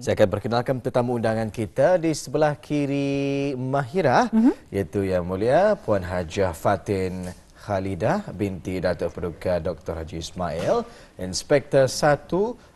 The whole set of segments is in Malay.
Saya akan perkenalkan tetamu undangan kita di sebelah kiri Mahira, iaitu Yang Mulia Puan Hajah Fatin Khalidah binti Datuk Paduka Dr. Haji Ismail, Inspektor 1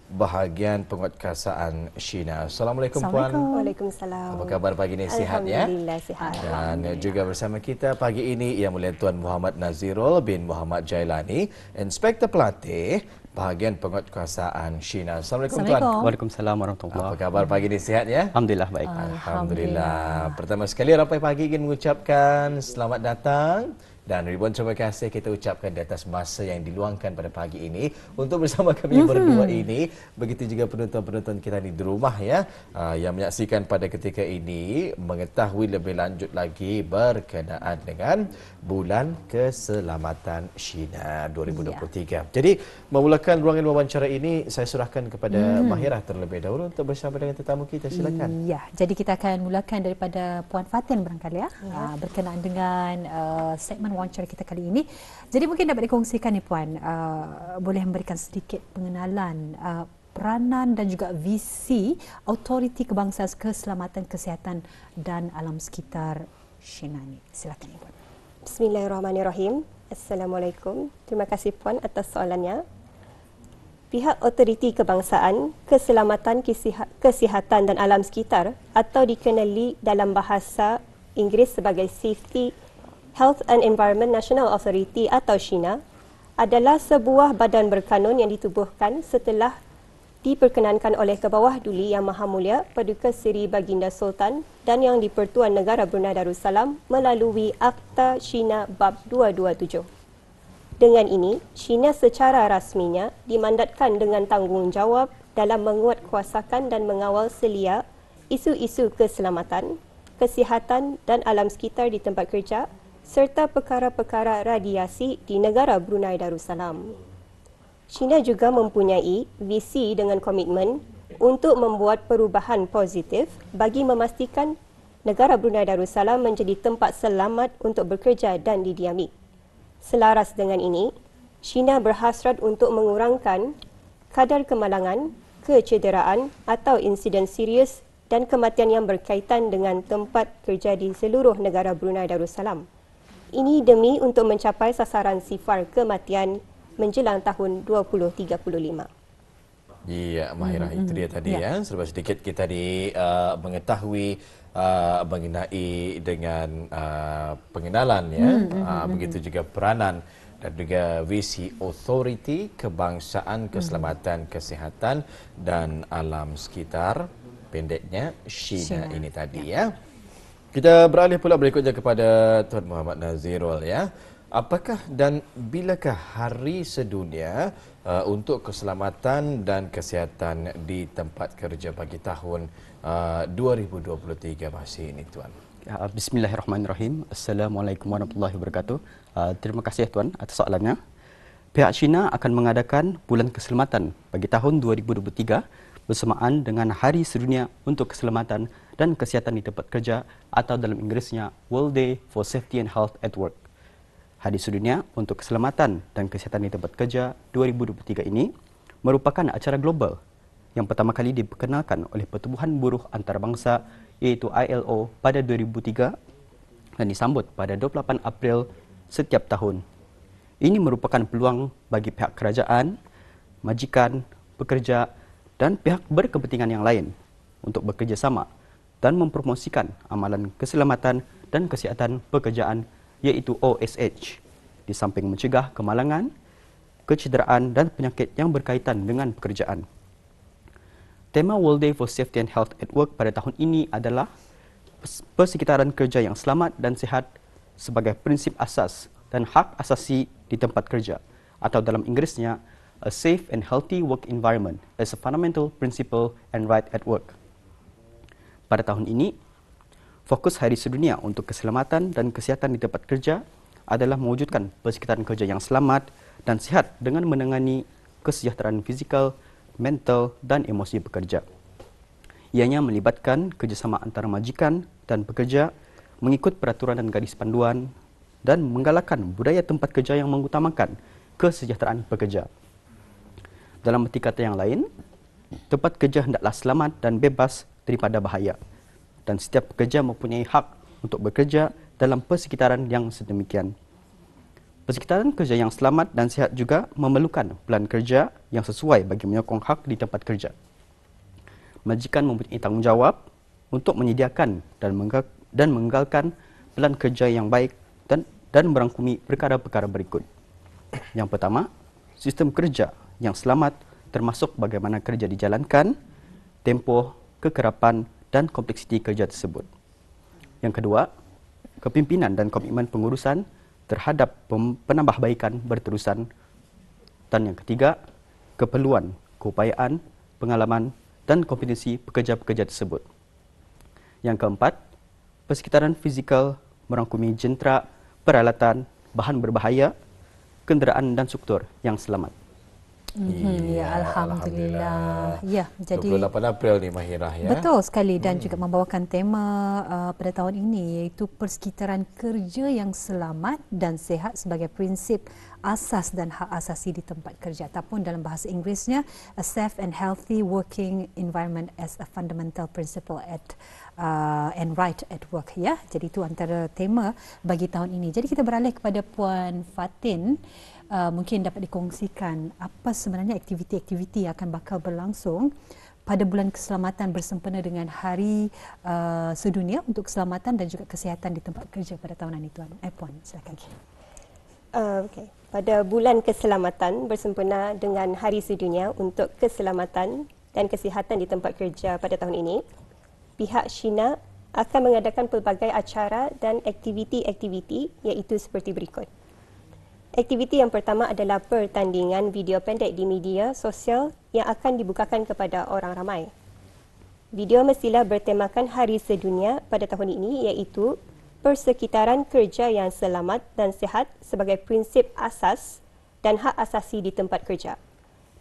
Bahagian Penguatkuasaan Shina. Assalamualaikum Puan. Waalaikumsalam. Apa khabar pagi ini, sihat ya? Alhamdulillah sihat. Dan juga bersama kita pagi ini Yang Mulia Tuan Muhammad Nazirul bin Muhammad Jailani, Inspektor Pelatih Bahagian Penguatkuasaan Shina. Assalamualaikum Tuan. Waalaikumsalam warahmatullahi wabarakatuh. Apa khabar pagi ini, sihat ya? Alhamdulillah baik. Alhamdulillah. Pertama sekali Rampai Pagi ingin mengucapkan selamat datang dan ribuan terima kasih kita ucapkan di atas masa yang diluangkan pada pagi ini untuk bersama kami berdua ini. Begitu juga penonton-penonton kita di rumah ya, yang menyaksikan pada ketika ini mengetahui lebih lanjut lagi berkenaan dengan Bulan Keselamatan Shina 2023. Jadi memulakan ruangan wawancara ini, saya serahkan kepada Mahira terlebih dahulu untuk bersama dengan tetamu kita. Silakan. Ya, jadi kita akan mulakan daripada Puan Fatin barangkali ya, berkenaan dengan segmen wawancara kita kali ini. Jadi mungkin dapat dikongsikan ni Puan, boleh memberikan sedikit pengenalan peranan dan juga visi Autoriti Kebangsaan Keselamatan Kesihatan dan Alam Sekitar Shina ni. Silakan Puan. Bismillahirrahmanirrahim. Assalamualaikum. Terima kasih Puan atas soalannya. Pihak Autoriti Kebangsaan Keselamatan Kesihatan dan Alam Sekitar atau dikenali dalam bahasa Inggeris sebagai Safety, Health and Environment National Authority atau SHINA adalah sebuah badan berkanun yang ditubuhkan setelah diperkenankan oleh Kebawah Duli Yang Maha Mulia Paduka Seri Baginda Sultan dan Yang di-Pertuan Negara Brunei Darussalam melalui Akta SHINA Bab 227. Dengan ini, SHINA secara rasminya dimandatkan dengan tanggungjawab dalam menguatkuasakan dan mengawal selia isu-isu keselamatan, kesihatan dan alam sekitar di tempat kerja serta perkara-perkara radiasi di negara Brunei Darussalam. Shina juga mempunyai visi dengan komitmen untuk membuat perubahan positif bagi memastikan negara Brunei Darussalam menjadi tempat selamat untuk bekerja dan didiami. Selaras dengan ini, Shina berhasrat untuk mengurangkan kadar kemalangan, kecederaan atau insiden serius dan kematian yang berkaitan dengan tempat kerja di seluruh negara Brunei Darussalam. Ini demi untuk mencapai sasaran sifar kematian menjelang tahun 2035. Ya, Mahira, itu dia tadi ya. Serba sedikit kita mengetahui mengenai dengan pengenalan ya, begitu juga peranan dan juga visi Autoriti Kebangsaan Keselamatan Kesihatan dan Alam Sekitar, pendeknya SHINA ini tadi ya. Kita beralih pula berikutnya kepada Tuan Muhammad Nazirul ya. Apakah dan bilakah Hari Sedunia untuk Keselamatan dan Kesihatan di Tempat Kerja bagi tahun 2023 masih ini Tuan? Bismillahirrahmanirrahim. Assalamualaikum warahmatullahi wabarakatuh. Terima kasih Tuan atas soalannya. Pihak Shina akan mengadakan Bulan Keselamatan bagi tahun 2023 bersamaan dengan Hari Sedunia untuk Keselamatan dan Kesihatan di Tempat Kerja atau dalam Inggerisnya World Day for Safety and Health at Work. Hari Sedunia untuk Keselamatan dan Kesihatan di Tempat Kerja 2023 ini merupakan acara global yang pertama kali diperkenalkan oleh Pertubuhan Buruh Antarabangsa iaitu ILO pada 2003 dan disambut pada 28 April setiap tahun. Ini merupakan peluang bagi pihak kerajaan, majikan, pekerja dan pihak berkepentingan yang lain untuk bekerjasama dan mempromosikan amalan keselamatan dan kesihatan pekerjaan iaitu OSH, di samping mencegah kemalangan, kecederaan dan penyakit yang berkaitan dengan pekerjaan. Tema World Day for Safety and Health at Work pada tahun ini adalah persekitaran kerja yang selamat dan sihat sebagai prinsip asas dan hak asasi di tempat kerja atau dalam Inggerisnya A Safe and Healthy Work Environment as a Fundamental Principle and Right at Work. Pada tahun ini, fokus Hari Sedunia untuk Keselamatan dan Kesihatan di Tempat Kerja adalah mewujudkan persekitaran kerja yang selamat dan sihat dengan menangani kesejahteraan fizikal, mental dan emosi pekerja. Ianya melibatkan kerjasama antara majikan dan pekerja, mengikut peraturan dan garis panduan dan menggalakkan budaya tempat kerja yang mengutamakan kesejahteraan pekerja. Dalam erti kata yang lain, tempat kerja hendaklah selamat dan bebas daripada bahaya. Dan setiap pekerja mempunyai hak untuk bekerja dalam persekitaran yang sedemikian. Persekitaran kerja yang selamat dan sihat juga memerlukan pelan kerja yang sesuai bagi menyokong hak di tempat kerja. Majikan mempunyai tanggungjawab untuk menyediakan dan menggalakkan pelan kerja yang baik dan merangkumi perkara-perkara berikut. Yang pertama, sistem kerja yang selamat termasuk bagaimana kerja dijalankan, tempoh, kekerapan dan kompleksiti kerja tersebut. Yang kedua, kepimpinan dan komitmen pengurusan terhadap penambahbaikan berterusan. Dan yang ketiga, keperluan, keupayaan, pengalaman dan kompetensi pekerja-pekerja tersebut. Yang keempat, persekitaran fizikal merangkumi jentera, peralatan, bahan berbahaya, kenderaan dan struktur yang selamat. Ya, Alhamdulillah. Ya, jadi 28 April ni Mahirah ya. betul sekali dan juga membawakan tema pada tahun ini iaitu persekitaran kerja yang selamat dan sihat sebagai prinsip asas dan hak asasi di tempat kerja ataupun dalam bahasa Inggerisnya a safe and healthy working environment as a fundamental principle and right at work ya. Jadi itu antara tema bagi tahun ini. Jadi kita beralih kepada Puan Fatin. Mungkin dapat dikongsikan apa sebenarnya aktiviti-aktiviti yang akan bakal berlangsung pada bulan keselamatan bersempena dengan Hari Sedunia untuk Keselamatan dan juga Kesihatan di Tempat Kerja pada tahun ini, Tuan. Puan, silakan. Okay. Pada bulan keselamatan bersempena dengan Hari Sedunia untuk Keselamatan dan Kesihatan di Tempat Kerja pada tahun ini, pihak Shina akan mengadakan pelbagai acara dan aktiviti-aktiviti iaitu seperti berikut. Aktiviti yang pertama adalah pertandingan video pendek di media sosial yang akan dibukakan kepada orang ramai. Video mestilah bertemakan Hari Sedunia pada tahun ini iaitu persekitaran kerja yang selamat dan sihat sebagai prinsip asas dan hak asasi di tempat kerja.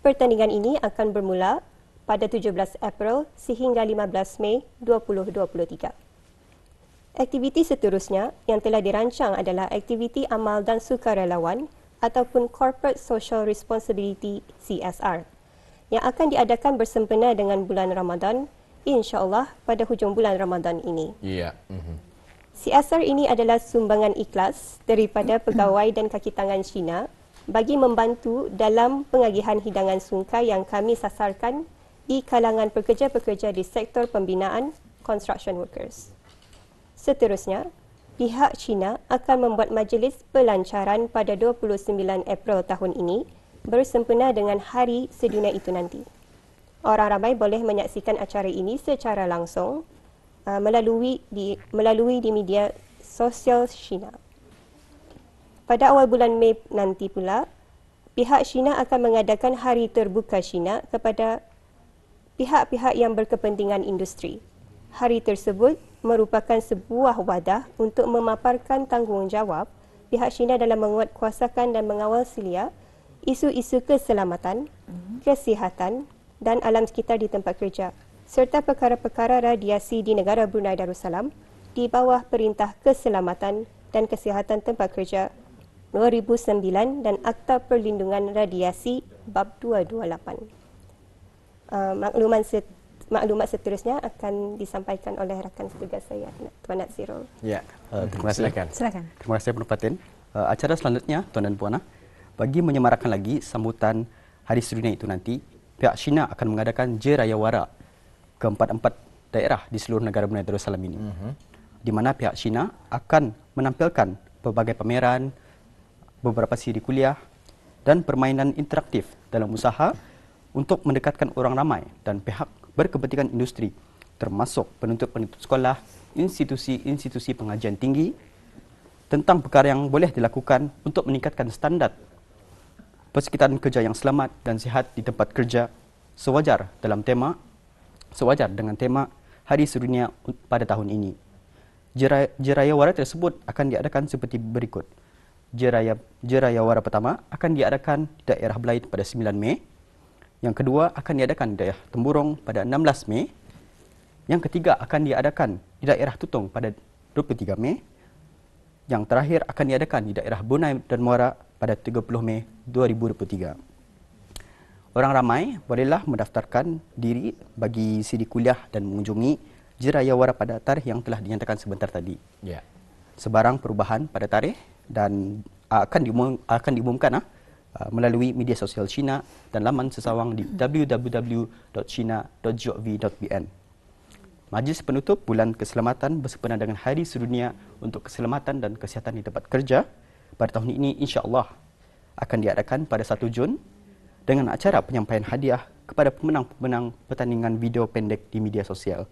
Pertandingan ini akan bermula pada 17 April sehingga 15 Mei 2023. Aktiviti seterusnya yang telah dirancang adalah aktiviti amal dan sukarelawan ataupun Corporate Social Responsibility CSR yang akan diadakan bersempena dengan bulan Ramadan insya-Allah pada hujung bulan Ramadan ini. Ya. CSR ini adalah sumbangan ikhlas daripada pegawai dan kaki tangan Cina bagi membantu dalam pengagihan hidangan sungkai yang kami sasarkan di kalangan pekerja-pekerja di sektor pembinaan construction workers. Seterusnya, pihak Cina akan membuat majlis pelancaran pada 29 April tahun ini bersempena dengan Hari Sedunia itu nanti. Orang ramai boleh menyaksikan acara ini secara langsung melalui di media sosial Cina. Pada awal bulan Mei nanti pula, pihak Cina akan mengadakan Hari Terbuka Cina kepada pihak-pihak yang berkepentingan industri. Hari tersebut merupakan sebuah wadah untuk memaparkan tanggungjawab pihak Cina dalam menguatkuasakan dan mengawal selia isu-isu keselamatan, kesihatan dan alam sekitar di tempat kerja serta perkara-perkara radiasi di negara Brunei Darussalam di bawah Perintah Keselamatan dan Kesihatan Tempat Kerja 2009 dan Akta Perlindungan Radiasi Bab 228. Maklumat seterusnya akan disampaikan oleh rakan setugas saya, Tuan Nazirul. Ya, terima kasih. Silakan. Terima kasih Puan Fatin. Acara selanjutnya, Tuan dan Puan, bagi menyemarakkan lagi sambutan Hari Sedunia itu nanti, pihak Cina akan mengadakan Je Raya Wara ke 44 daerah di seluruh negara Brunei Darussalam ini. Di mana pihak Cina akan menampilkan berbagai pameran, beberapa siri kuliah dan permainan interaktif dalam usaha untuk mendekatkan orang ramai dan pihak berkepentingan industri termasuk penuntut-penuntut sekolah, institusi-institusi pengajian tinggi tentang perkara yang boleh dilakukan untuk meningkatkan standard persekitaran kerja yang selamat dan sihat di tempat kerja sewajar dengan tema Hari Sedunia pada tahun ini. Je Raya Wara tersebut akan diadakan seperti berikut. Je Raya Wara pertama akan diadakan di daerah Belait pada 9 Mei. Yang kedua akan diadakan di daerah Temburong pada 16 Mei. Yang ketiga akan diadakan di daerah Tutong pada 23 Mei. Yang terakhir akan diadakan di daerah Bunai dan Muara pada 30 Mei 2023. Orang ramai bolehlah mendaftarkan diri bagi sidi kuliah dan mengunjungi Jirayawara pada tarikh yang telah dinyatakan sebentar tadi. Ya. Sebarang perubahan pada tarikh dan akan diumumkan melalui media sosial China dan laman sesawang di www.china.gov.bn. Majlis penutup Bulan Keselamatan bersempena dengan Hari Sedunia untuk Keselamatan dan Kesihatan di Tempat Kerja pada tahun ini insya-Allah akan diadakan pada 1 Jun dengan acara penyampaian hadiah kepada pemenang-pemenang pertandingan video pendek di media sosial.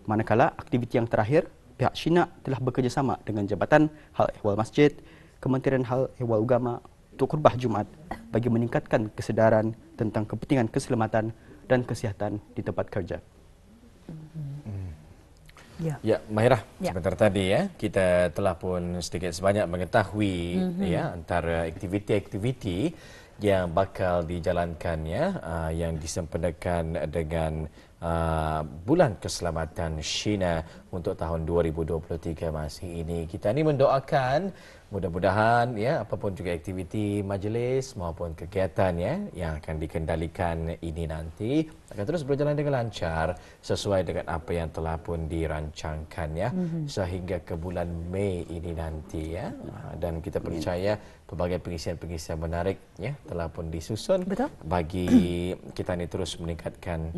Manakala aktiviti yang terakhir, pihak China telah bekerjasama dengan Jabatan Hal Ehwal Masjid, Kementerian Hal Ehwal Agama untuk khutbah Jumaat bagi meningkatkan kesedaran tentang kepentingan keselamatan dan kesihatan di tempat kerja. Ya, Mahirah, Ya. sebentar tadi ya kita telah pun sedikit sebanyak mengetahui ya antara aktiviti-aktiviti yang bakal dijalankannya yang disempena dengan Bulan Keselamatan China untuk tahun 2023 masih ini. Kita ni mendoakan mudah-mudahan ya apapun juga aktiviti majlis maupun kegiatan ya yang akan dikendalikan ini nanti akan terus berjalan dengan lancar sesuai dengan apa yang telah pun dirancangkan ya sehingga ke bulan Mei ini nanti ya. Dan kita percaya pelbagai pengisian-pengisian menarik ya telah pun disusun. Betul. Bagi kita ni terus meningkatkan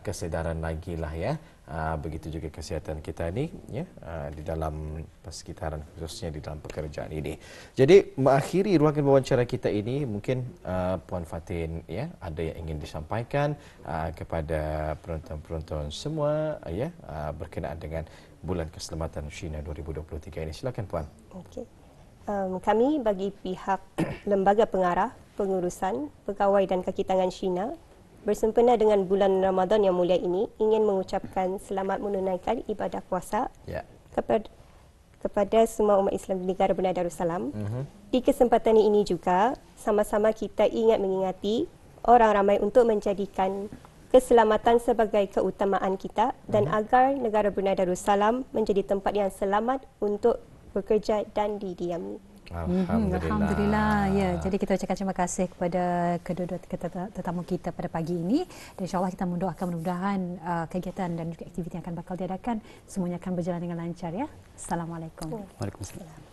kesedaran lagi lah ya. Begitu juga kesihatan kita ni ya di dalam persekitaran khususnya di dalam pekerjaan ini. Jadi mengakhiri ruangan wawancara kita ini mungkin Puan Fatin ya ada yang ingin disampaikan kepada penonton-penonton semua ya berkenaan dengan Bulan Keselamatan China 2023 ini. Silakan Puan. Okey. Kami bagi pihak Lembaga Pengarah, Pengurusan, Pegawai dan Kaki Tangan China bersempena dengan bulan Ramadan yang mulia ini ingin mengucapkan selamat menunaikan ibadah puasa Ya. kepada semua umat Islam di negara Brunei Darussalam. Di kesempatan ini juga sama-sama kita mengingati orang ramai untuk menjadikan keselamatan sebagai keutamaan kita dan agar negara Brunei Darussalam menjadi tempat yang selamat untuk bekerja dan didiami. Alhamdulillah. Ya, jadi kita ucapkan terima kasih kepada kedua-dua tetamu kita pada pagi ini dan insya-Allah kita mendoakan mudah-mudahan kegiatan dan juga aktiviti yang akan bakal diadakan semuanya akan berjalan dengan lancar ya. Assalamualaikum. Waalaikumsalam.